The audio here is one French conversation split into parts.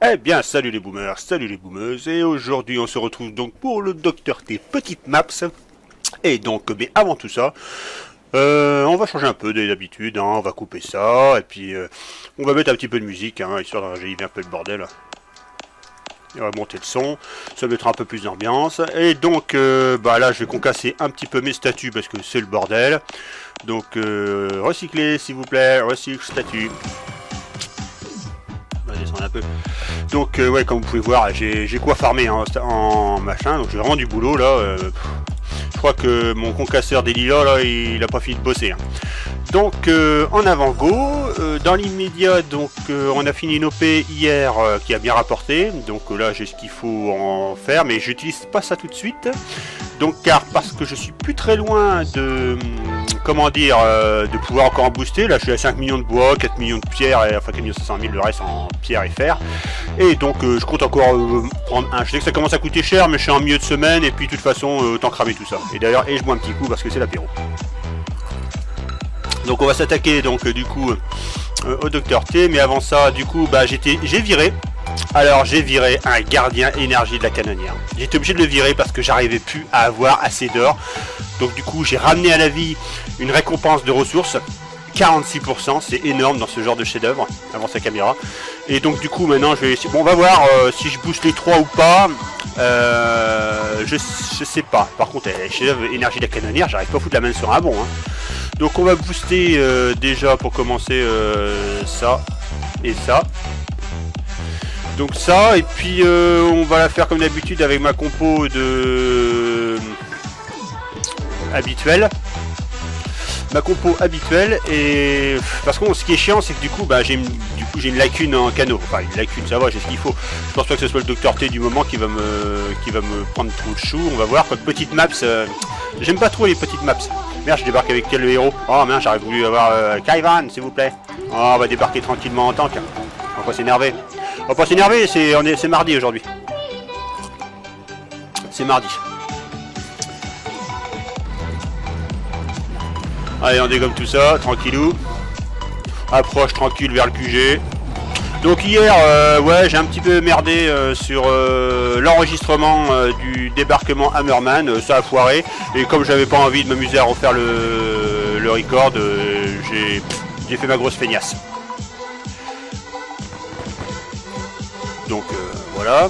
Eh bien, salut les boomers, salut les boomeuses, et aujourd'hui on se retrouve donc pour le Docteur T Petite Maps. Et donc, mais avant tout ça, on va changer un peu d'habitude, hein, on va couper ça, et puis on va mettre un petit peu de musique, hein, histoire de rajeunir un peu le bordel. On va monter le son, ça mettra un peu plus d'ambiance, et donc bah là je vais concasser un petit peu mes statues parce que c'est le bordel. Donc recyclez s'il vous plaît, recycle statue. On va descendre un peu. Donc ouais, comme vous pouvez voir, j'ai quoi farmer hein, en machin, donc j'ai vraiment du boulot là. Je crois que mon concasseur des lilas là, il a pas fini de bosser. Hein. Donc en avant go, dans l'immédiat, donc on a fini une OP hier qui a bien rapporté. Donc là j'ai ce qu'il faut en faire, mais j'utilise pas ça tout de suite. Donc parce que je suis plus très loin de comment dire de pouvoir encore en booster. Là je suis à 5 millions de bois, 4 millions de pierres, et, enfin 4 500 000 le reste en pierre et fer. Et donc je compte encore prendre un. Je sais que ça commence à coûter cher, mais je suis en milieu de semaine et puis de toute façon autant cramer tout ça. Et d'ailleurs je bois un petit coup parce que c'est l'apéro. Donc on va s'attaquer donc du coup au Docteur T, mais avant ça du coup bah j'ai viré. Alors j'ai viré un gardien énergie de la canonnière. J'étais obligé de le virer parce que j'arrivais plus à avoir assez d'or. Donc du coup j'ai ramené à la vie une récompense de ressources. 46%, c'est énorme dans ce genre de chef-d'œuvre avant sa caméra. Et donc du coup maintenant je vais essayer. Bon on va voir si je booste les 3 ou pas. Je sais pas. Par contre chef-d'œuvre énergie de la canonnière, j'arrive pas à foutre la main sur un bon. Hein. Donc on va booster déjà pour commencer ça et ça. Donc ça, et puis on va la faire comme d'habitude avec ma compo de habituelle. Ma compo habituelle, et parce que ce qui est chiant c'est que du coup bah j'ai une lacune en canot. Enfin une lacune, ça va, j'ai ce qu'il faut. Je pense pas que ce soit le Docteur T du moment qui va me prendre trop de chou. On va voir quoi. Petite maps, j'aime pas trop les petites maps. Merde, je débarque avec quel héros? Oh merde, j'aurais voulu avoir Kaivan s'il vous plaît. Oh, on va débarquer tranquillement en tank. On va pas s'énerver. On va pas s'énerver, c'est mardi aujourd'hui. C'est mardi. Allez, on dégomme tout ça, tranquillou. Approche tranquille vers le QG. Donc hier, ouais, j'ai un petit peu merdé sur l'enregistrement du débarquement Hammerman. Ça a foiré. Et comme j'avais pas envie de m'amuser à refaire le record, j'ai fait ma grosse feignasse. Donc voilà.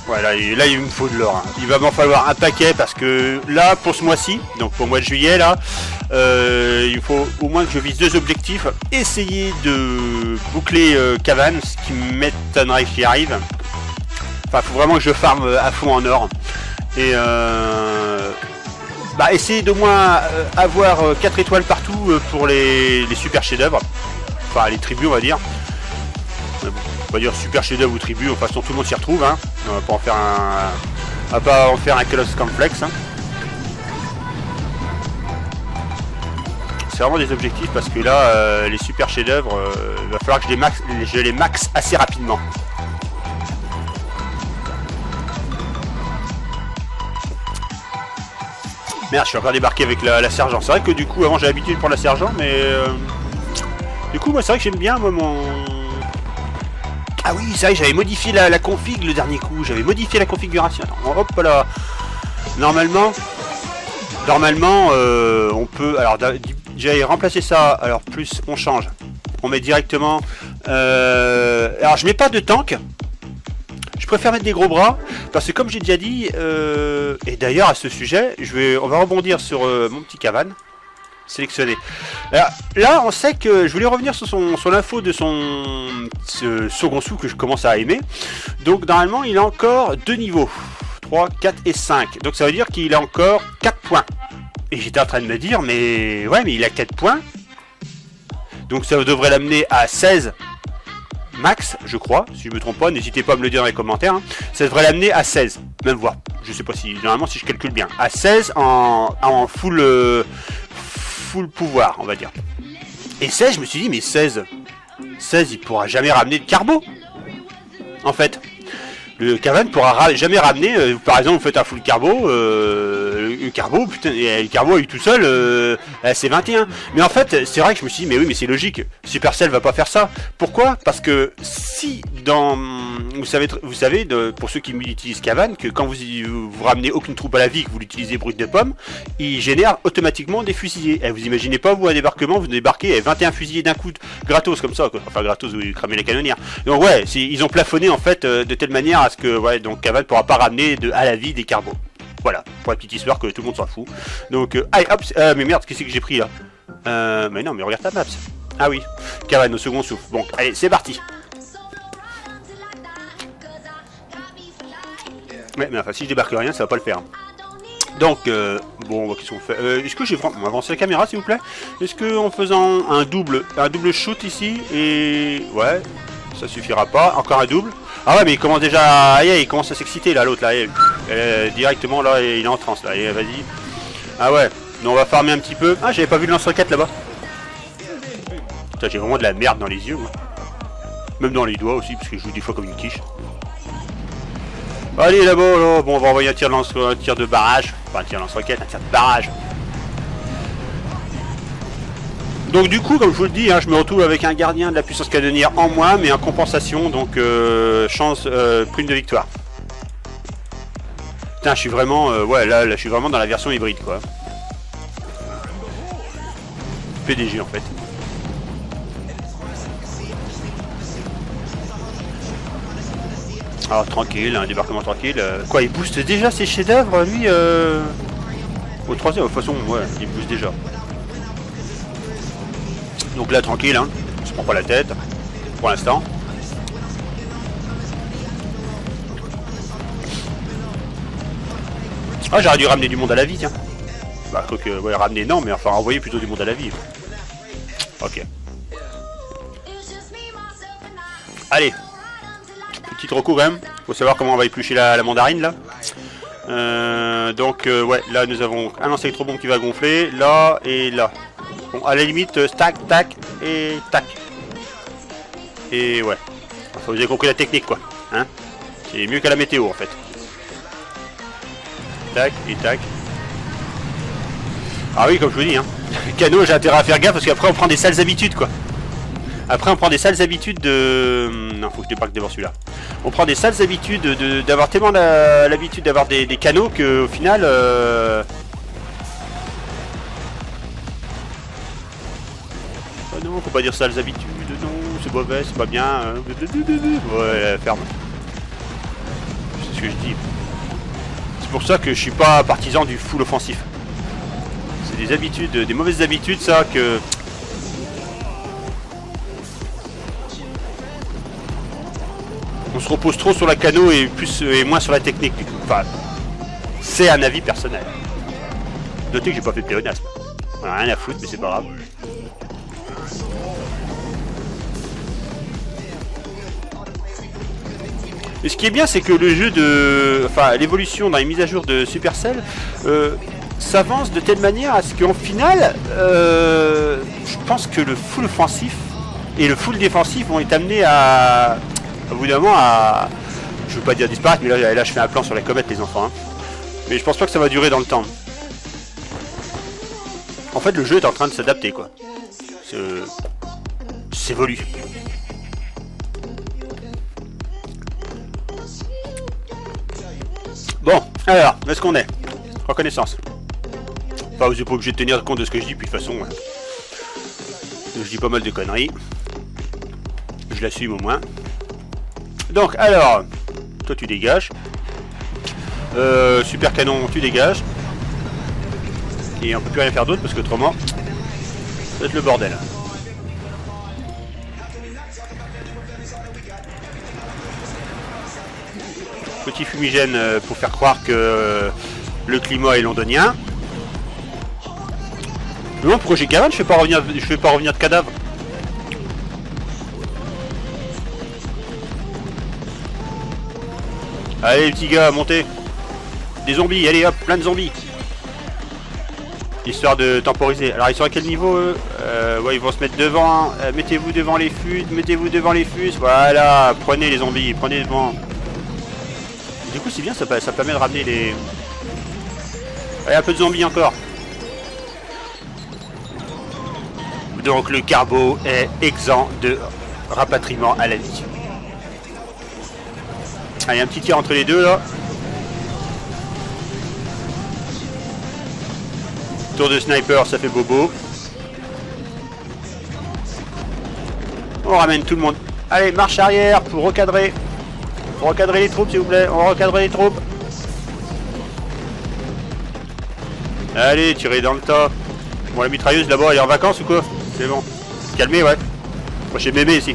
Voilà, et là il me faut de l'or. Hein. Il va m'en falloir un paquet parce que là, pour ce mois-ci, donc pour le mois de juillet, là, il faut au moins que je vise 2 objectifs. Essayer de boucler Cavan, ce qui m'étonnerait qu'il y arrive. Enfin, il faut vraiment que je farme à fond en or. Et bah, essayer d'au moins avoir 4 étoiles partout pour les super chefs-d'œuvre. Enfin, les tribus, on va dire. On va dire super chef-d'œuvre ou tribu, de toute façon tout le monde s'y retrouve, hein. On va pas en faire un Colosse Complex. Hein. C'est vraiment des objectifs parce que là, les super chefs-d'œuvre, il va falloir que je les max assez rapidement. Merde, je suis encore débarqué avec la sergent. C'est vrai que du coup, avant j'avais l'habitude pour la sergent, mais du coup, moi c'est vrai que j'aime bien moi, mon... Ah oui, c'est vrai, j'avais modifié la config le dernier coup, j'avais modifié la configuration. Attends, hop là. Normalement, on peut... Alors, j'ai remplacé ça, alors plus, on change. On met directement... alors, je mets pas de tank. Je préfère mettre des gros bras, parce que comme j'ai déjà dit, et d'ailleurs à ce sujet, on va rebondir sur mon petit Cavan. Sélectionné. Alors, là, on sait que je voulais revenir sur l'info de ce second sou que je commence à aimer. Donc, normalement, il a encore 2 niveaux 3, 4 et 5. Donc, ça veut dire qu'il a encore 4 points. Et j'étais en train de me dire, mais ouais, mais il a 4 points. Donc, ça devrait l'amener à 16 max, je crois. Si je me trompe pas, n'hésitez pas à me le dire dans les commentaires. Hein. Ça devrait l'amener à 16. Même voir. Je sais pas si, normalement, si je calcule bien. À 16 en full. Full pouvoir, on va dire. Et 16, je me suis dit, mais 16, il pourra jamais ramener de carbo. En fait, le Cavan pourra jamais ramener, par exemple, vous faites un full carbo, le Carbo, putain, le Carbo est tout seul, c'est 21. Mais en fait, c'est vrai que je me suis dit, mais oui, mais c'est logique, Supercell va pas faire ça. Pourquoi? Parce que si dans... Vous savez pour ceux qui utilisent Cavan, que quand vous ramenez aucune troupe à la vie, que vous l'utilisez brut de pomme, il génère automatiquement des fusillés. Et vous imaginez pas, vous, à débarquement, vous débarquez avec 21 fusillés d'un coup, gratos comme ça, quoi. Enfin gratos, vous cramez les canonnières. Donc ouais, ils ont plafonné en fait de telle manière à ce que, ouais, donc Cavan pourra pas ramener à la vie des Carbos. Voilà, pour la petite histoire que tout le monde s'en fout. Donc, allez, hop, mais merde, qu'est-ce que j'ai pris là? Mais non, mais regarde ta map. Ah oui, Cavan au second souffle. Bon, allez, c'est parti. Ouais, mais enfin, si je débarque rien, ça va pas le faire. Donc, bon, qu'est-ce qu'on fait? Est-ce que j'ai vraiment... On va avancer la caméra, s'il vous plaît? Est-ce que en faisant un double shoot ici, et... Ouais, ça suffira pas. Encore un double. Ah ouais, mais il commence déjà... Aïe, il commence à s'exciter, là, l'autre, là. Directement, là, il est en transe, là. Allez, vas-y. Ah ouais, donc on va farmer un petit peu. Ah, j'avais pas vu le lance-roquette, là-bas. Putain, j'ai vraiment de la merde dans les yeux, moi. Même dans les doigts aussi, parce que je joue des fois comme une quiche. Allez là-bas, là. Bon, on va envoyer un tir de barrage. Enfin, un tir lance-roquette, un tir de barrage. Donc du coup, comme je vous le dis, hein, je me retrouve avec un gardien de la puissance canonnière en moins, mais en compensation, donc chance, prime de victoire. Putain, je suis vraiment, ouais, là, je suis vraiment dans la version hybride, quoi. PDG, en fait. Alors tranquille, un débarquement tranquille. Quoi, il booste déjà ses chefs-d'œuvre, lui au troisième, de toute façon, ouais, il booste déjà. Donc là, tranquille, hein, on se prend pas la tête, pour l'instant. Ah, j'aurais dû ramener du monde à la vie, tiens. Bah, quoique, ouais, ramener non, mais enfin, envoyer plutôt du monde à la vie. Ok. Allez. Petit recours quand même. Faut savoir comment on va éplucher la mandarine, là. Donc, ouais, là, nous avons un lance électrobombe qui va gonfler, là et là. Bon, à la limite, stack, tac et tac. Et ouais. Enfin, vous avez compris la technique, quoi. Hein, c'est mieux qu'à la météo, en fait. Tac et tac. Ah oui, comme je vous dis, hein. Cano, j'ai intérêt à faire gaffe parce qu'après, on prend des sales habitudes, quoi. Après, on prend des sales habitudes de... Non, faut que je débarque d'abord celui-là. On prend des sales habitudes d'avoir tellement l'habitude d'avoir des canaux qu'au final... Oh non, faut pas dire sales habitudes, non, c'est mauvais, c'est pas bien. Ouais, ferme. C'est ce que je dis. C'est pour ça que je suis pas partisan du full offensif. C'est des habitudes, des mauvaises habitudes, ça, que... On se repose trop sur la cano et moins sur la technique du coup. Enfin, c'est un avis personnel. Notez que j'ai pas fait de pléonasme. On a rien à foutre, mais c'est pas grave. Mais ce qui est bien, c'est que le jeu de... Enfin, l'évolution dans les mises à jour de Supercell s'avance de telle manière à ce qu'en final, je pense que le full offensif et le full défensif vont être amenés à... Au bout d'un moment, je veux pas dire disparaître, mais là je fais un plan sur la comète, les enfants. Hein. Mais je pense pas que ça va durer dans le temps. En fait, le jeu est en train de s'adapter, quoi. S'évolue. Bon, alors, où est-ce qu'on est? Reconnaissance. Enfin, vous n'êtes pas obligé de tenir compte de ce que je dis, puis de toute façon, je dis pas mal de conneries. Je l'assume au moins. Donc, alors, toi tu dégages. Super canon, tu dégages. Et on peut plus rien faire d'autre parce qu'autrement, ça va être le bordel. Petit fumigène pour faire croire que le climat est londonien. Non, pourquoi j'ai Cavan, je fais pas revenir de cadavre. Allez les petits gars, montez. Des zombies, allez hop, plein de zombies. Histoire de temporiser. Alors ils sont à quel niveau eux? Ouais, ils vont se mettre devant. Mettez-vous devant les fus, mettez-vous devant les fus. Voilà, prenez les zombies, prenez devant. Du coup c'est bien, ça permet de ramener Allez, un peu de zombies encore. Donc le carbo est exempt de rapatriement à la vie. Allez, un petit tir entre les deux là. Tour de sniper, ça fait bobo. On ramène tout le monde. Allez, marche arrière pour recadrer. Pour recadrer les troupes, s'il vous plaît. On va recadrer les troupes. Allez, tirez dans le tas. Bon, la mitrailleuse là-bas, elle est en vacances ou quoi? C'est bon. Calmez, ouais. Moi, j'ai bébé ici.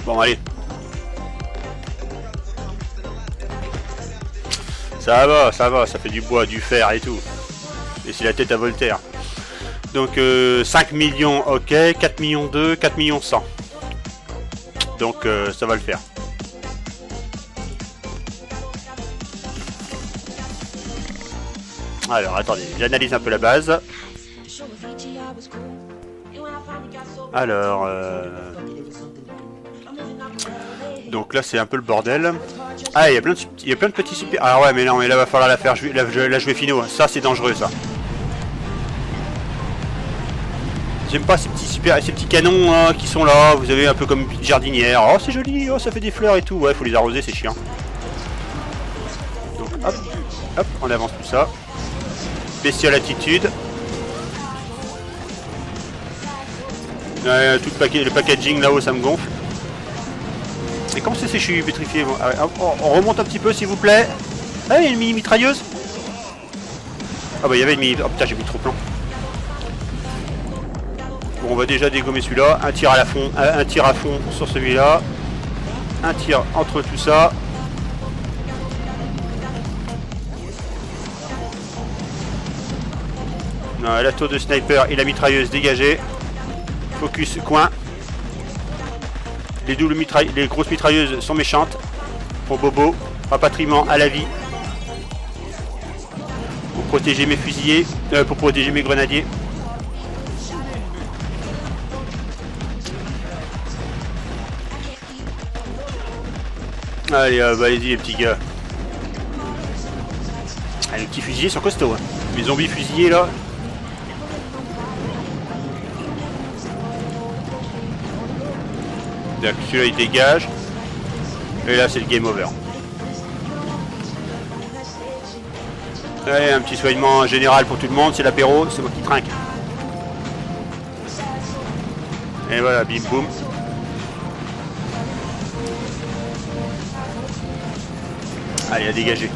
Bon, allez. Ça va, ça fait du bois, du fer et tout. Et c'est la tête à Voltaire. Donc 5 millions, ok, 4 millions 2, 4 millions 100. Donc ça va le faire. Alors attendez, j'analyse un peu la base. Alors donc là c'est un peu le bordel. Ah, il y a plein de petits super. Ah ouais, mais non, mais là va falloir la faire la jouer finaux. Ça c'est dangereux ça. J'aime pas ces petits canons hein, qui sont là. Vous avez un peu comme une petite jardinière. Oh c'est joli, oh ça fait des fleurs et tout. Ouais, faut les arroser, c'est chiant. Donc hop, hop, on avance tout ça. Bestiole attitude. Ouais, tout le packaging là-haut, ça me gonfle. Et comment c'est que je suis pétrifié bon, on remonte un petit peu s'il vous plaît. Ah, il y a une mini mitrailleuse. Ah bah il y avait une mini. Oh putain, j'ai mis trop plan. Bon, on va déjà dégommer celui-là. Un tir à fond sur celui-là. Un tir entre tout ça. Non, la tour de sniper et la mitrailleuse dégagée. Focus coin. Les grosses mitrailleuses sont méchantes. Pour Bobo. Rapatriement à la vie. Pour protéger mes fusiliers. Pour protéger mes grenadiers. Allez, allez-y les petits gars. Ah, les petits fusiliers sont costauds. Hein. Les zombies fusillés là. Celui-là il dégage. Et là c'est le game over. Allez, un petit soignement général pour tout le monde. C'est l'apéro, c'est moi qui trinque. Et voilà, bim boum. Allez, à dégager.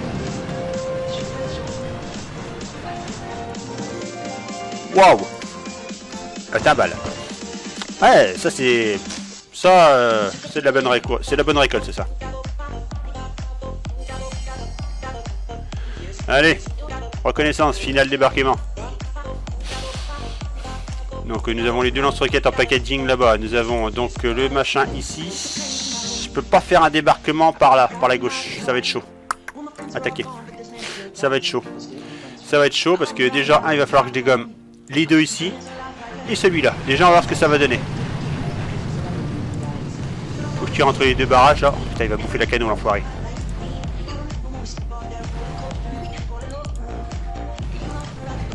Waouh! Ta balle. Ouais, ça c'est... Ça, c'est de la bonne récolte. C'est de la bonne récolte, c'est ça. Allez, reconnaissance, finale débarquement. Donc nous avons les deux lance-roquettes en packaging là-bas. Nous avons donc le machin ici. Je peux pas faire un débarquement par là, par la gauche. Ça va être chaud. Attaquer. Ça va être chaud. Ça va être chaud parce que déjà, il va falloir que je dégomme les deux ici. Et celui-là. Déjà, on va voir ce que ça va donner. Faut que je tire entre les deux barrages là. Oh, putain, il va bouffer la canon, l'enfoiré.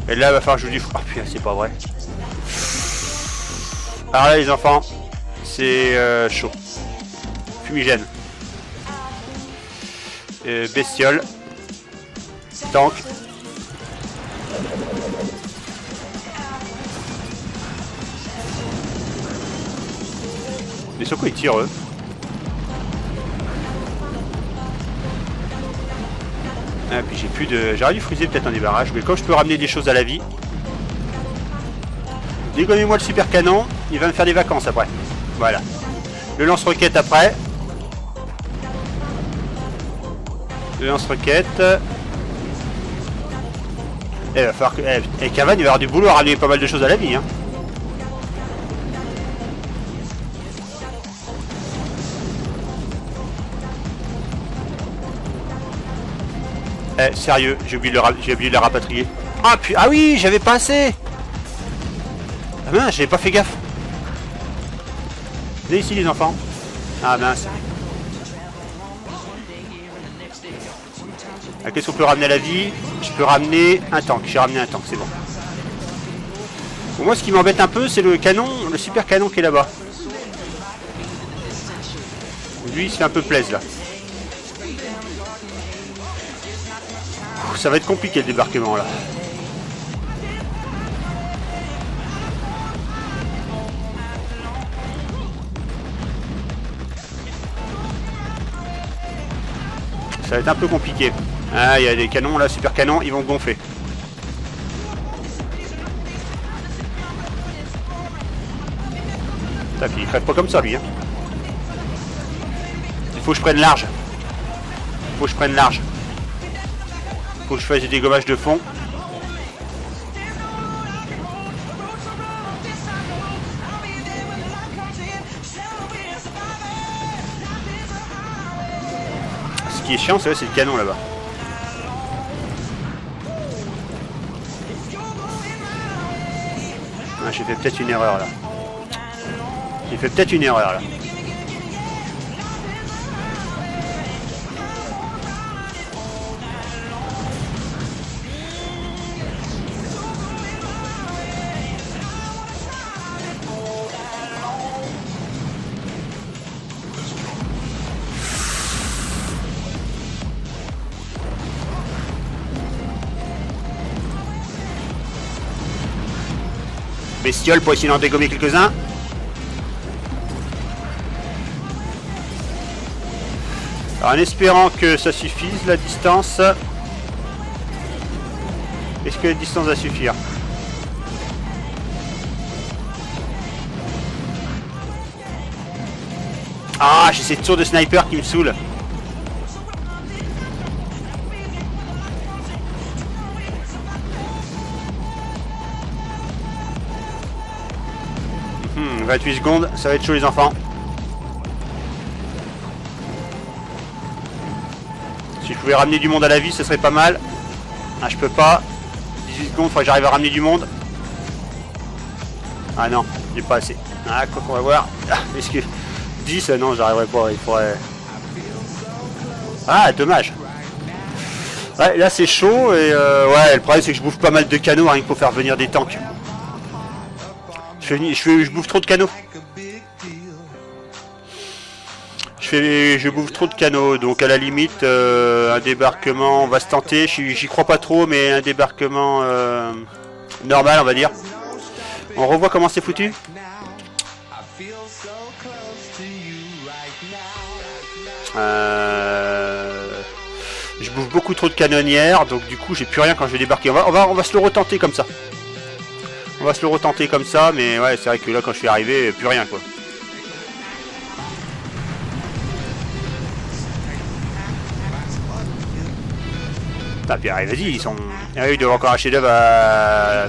Et là, il va falloir que je joue du... Oh putain, c'est pas vrai. Alors là, les enfants, c'est chaud. Fumigène. Bestiole. Tank. Mais sur quoi ils tirent eux? Ah, puis j'ai plus de... J'aurais dû friser peut-être un débarrage, mais comme je peux ramener des choses à la vie... Dégommez-moi le super canon, il va me faire des vacances après. Voilà. Le lance-roquette après. Le lance-roquette. Il va falloir que... Et Cavan, il va avoir du boulot à ramener pas mal de choses à la vie. Hein. Sérieux, j'ai oublié de la rapatrier. Ah, puis... ah oui, j'avais pas assez. Ah mince, j'avais pas fait gaffe. Venez ici les enfants. Ah mince. Qu'est-ce qu'on peut ramener à la vie? Je peux ramener un tank. J'ai ramené un tank, c'est bon. Bon, moi, ce qui m'embête un peu, c'est le canon, le super canon qui est là-bas. Lui, il se fait un peu plaisir là. Ça va être compliqué le débarquement là. Ça va être un peu compliqué. Ah, il y a des canons là, super canons, ils vont gonfler. Putain, puis il crève pas comme ça lui. Hein. Il faut que je prenne large. Il faut que je prenne large. Il faut que je fasse des dégommages de fond. Ce qui est chiant, c'est le canon là-bas. Ah, j'ai fait peut-être une erreur là. J'ai fait peut-être une erreur là. Bestiole pour essayer d'en dégommer quelques-uns. Alors, en espérant que ça suffise la distance. Est-ce que la distance va suffire? Ah, j'ai ces tours de sniper qui me saoulent. Hmm, 28 secondes, ça va être chaud les enfants. Si je pouvais ramener du monde à la vie, ce serait pas mal. Ah, je peux pas. 18 secondes, il faudrait que j'arrive à ramener du monde. Ah non, j'ai pas assez. Ah, quoi qu'on va voir. Ah, est-ce que 10, non, j'arriverai pas. Il faudrait. Ah, dommage. Ouais, là c'est chaud et ouais, le problème c'est que je bouffe pas mal de canaux rien que pour faire venir des tanks. Je bouffe trop de canaux. Je bouffe trop de canaux, donc à la limite, un débarquement, on va se tenter, j'y crois pas trop, mais un débarquement normal, on va dire. On revoit comment c'est foutu. Je bouffe beaucoup trop de canonnières, donc du coup j'ai plus rien quand je vais débarquer. On va se le retenter comme ça. On va se le retenter comme ça, mais ouais, c'est vrai que là quand je suis arrivé, plus rien quoi. Ah, puis allez, vas-y, ils sont. Ah, ils doivent encore acheter d'œuvre à.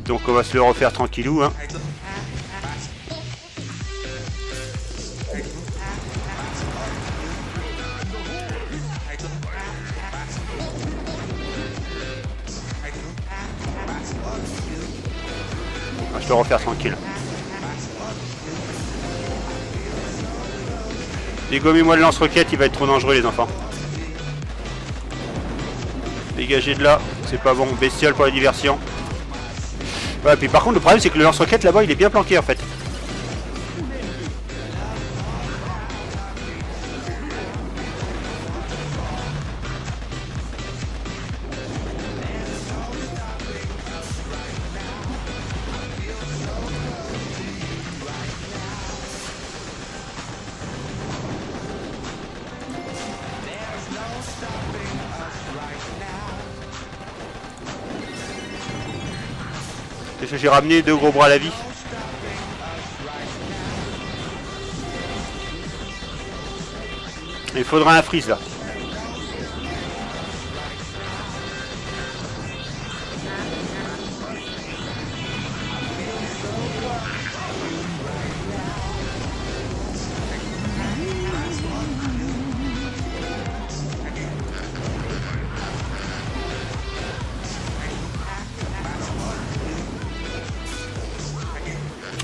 Donc on va se le refaire tranquillou, hein. On va se le refaire tranquille. Dégommez-moi le lance-roquette, il va être trop dangereux les enfants. Dégagez de là, c'est pas bon, bestiole pour la diversion. Ouais, puis par contre le problème c'est que le lance-roquette là-bas il est bien planqué en fait. Qu'est-ce que j'ai ramené? 2 gros bras à la vie. Il faudra un freeze là.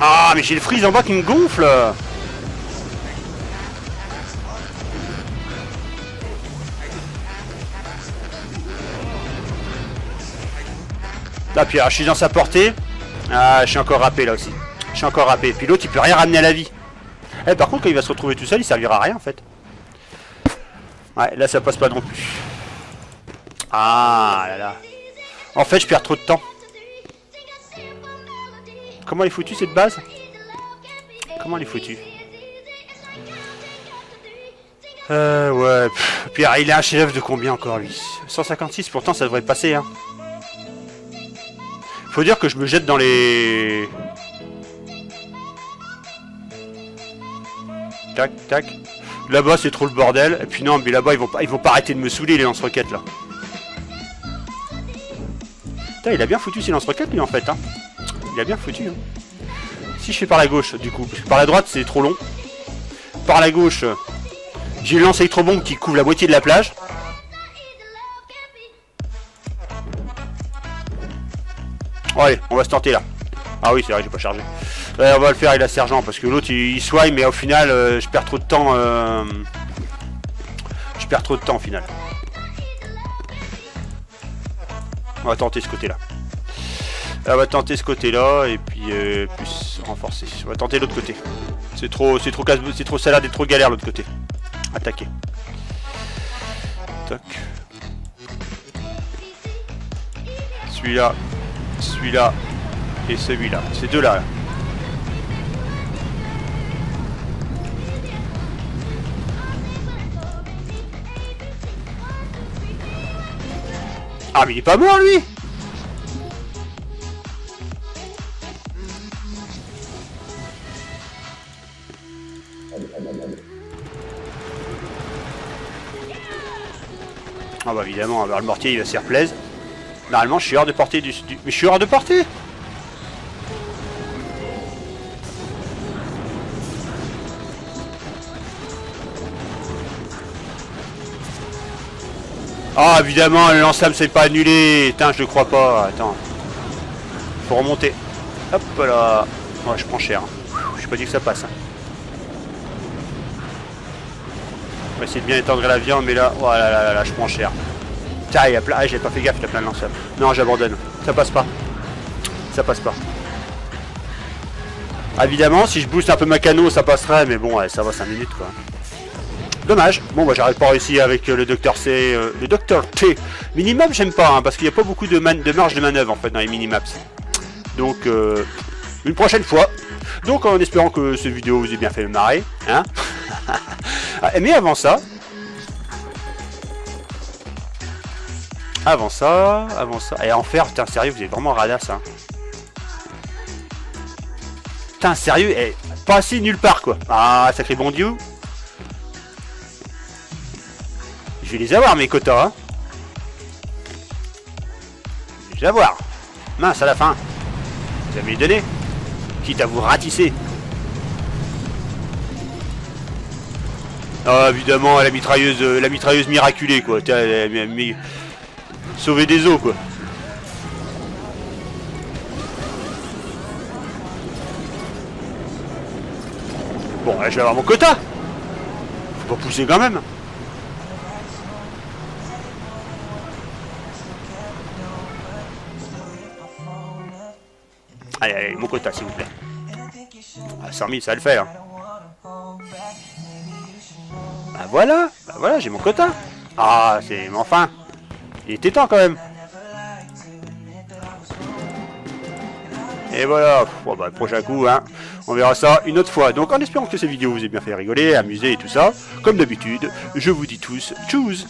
Ah mais j'ai le freeze en bas qui me gonfle. Là, puis alors, je suis dans sa portée. Ah, je suis encore râpé là aussi. Je suis encore râpé. Puis l'autre, il peut rien ramener à la vie. Eh, par contre, quand il va se retrouver tout seul, il servira à rien en fait. Ouais, là, ça passe pas non plus. Ah là là. En fait, je perds trop de temps. Comment elle est foutue cette base? Comment elle est foutue? Ouais. Puis il a un chef de combien encore lui? 156, pourtant ça devrait passer, hein. Faut dire que je me jette dans les... Tac, tac. Là-bas c'est trop le bordel. Et puis non, mais là-bas ils vont pas arrêter de me saouler les lance-roquettes là. Putain, il a bien foutu ses lance-roquettes lui en fait, hein. Il a bien foutu, hein. Si je fais par la gauche du coup, parce que par la droite c'est trop long. Par la gauche, j'ai le lance électrobombe qui couvre la moitié de la plage. Oh, allez, on va se tenter là. Ah oui, c'est vrai, j'ai pas chargé. On va le faire avec la sergent parce que l'autre il soigne, mais au final je perds trop de temps. Je perds trop de temps au final. On va tenter ce côté là. On va tenter ce côté là et puis plus renforcer. On va tenter l'autre côté. C'est trop salade et trop galère l'autre côté. Attaquer. Toc. Celui-là. Celui-là. Et celui-là. Ces deux-là. Là. Ah mais il est pas mort lui. Ah bah évidemment, alors le mortier il va s'y replaise. Normalement je suis hors de portée du... Mais je suis hors de portée. Ah évidemment, le lance-flamme c'est pas annulé. Putain, je le crois pas. Attends. Faut remonter. Hop là. Ouais, je prends cher. Je suis pas dit que ça passe. Hein. On va essayer de bien étendre la viande, mais là, oh là là là, je prends cher. Tiens, il y a plein... Ah, j'ai pas fait gaffe, il y a plein de lance-flammes. Non, j'abandonne. Ça passe pas. Ça passe pas. Ah, évidemment, si je booste un peu ma cano, ça passerait, mais bon, ouais, ça va 5 minutes quoi. Dommage. Bon, bah j'arrive pas réussi avec le Docteur C, le Docteur T. Minimap, j'aime pas, hein, parce qu'il n'y a pas beaucoup de marge de manœuvre en fait dans les minimaps. Donc, une prochaine fois. Donc, en espérant que cette vidéo vous ait bien fait marrer, hein. Mais avant ça, et enfer, putain, sérieux, vous êtes vraiment radasse, hein. Putain, sérieux, pas assis nulle part, quoi. Ah, sacré bon Dieu. Je vais les avoir, mes quotas, hein. Je vais les avoir. Mince, à la fin. Vous allez me les donner. Quitte à vous ratisser. Ah, évidemment, la mitrailleuse miraculée, quoi. Sauver des os, quoi. Bon, là, je vais avoir mon quota. Faut pas pousser quand même. Allez, allez, mon quota, s'il vous plaît. Ah, 100 000, ça va le faire. Bah voilà, j'ai mon quota. Ah, c'est... Mais enfin, il était temps quand même. Et voilà, bon, bah, prochain coup, hein, on verra ça une autre fois. Donc en espérant que cette vidéo vous ait bien fait rigoler, amuser et tout ça, comme d'habitude, je vous dis tous, tchuss.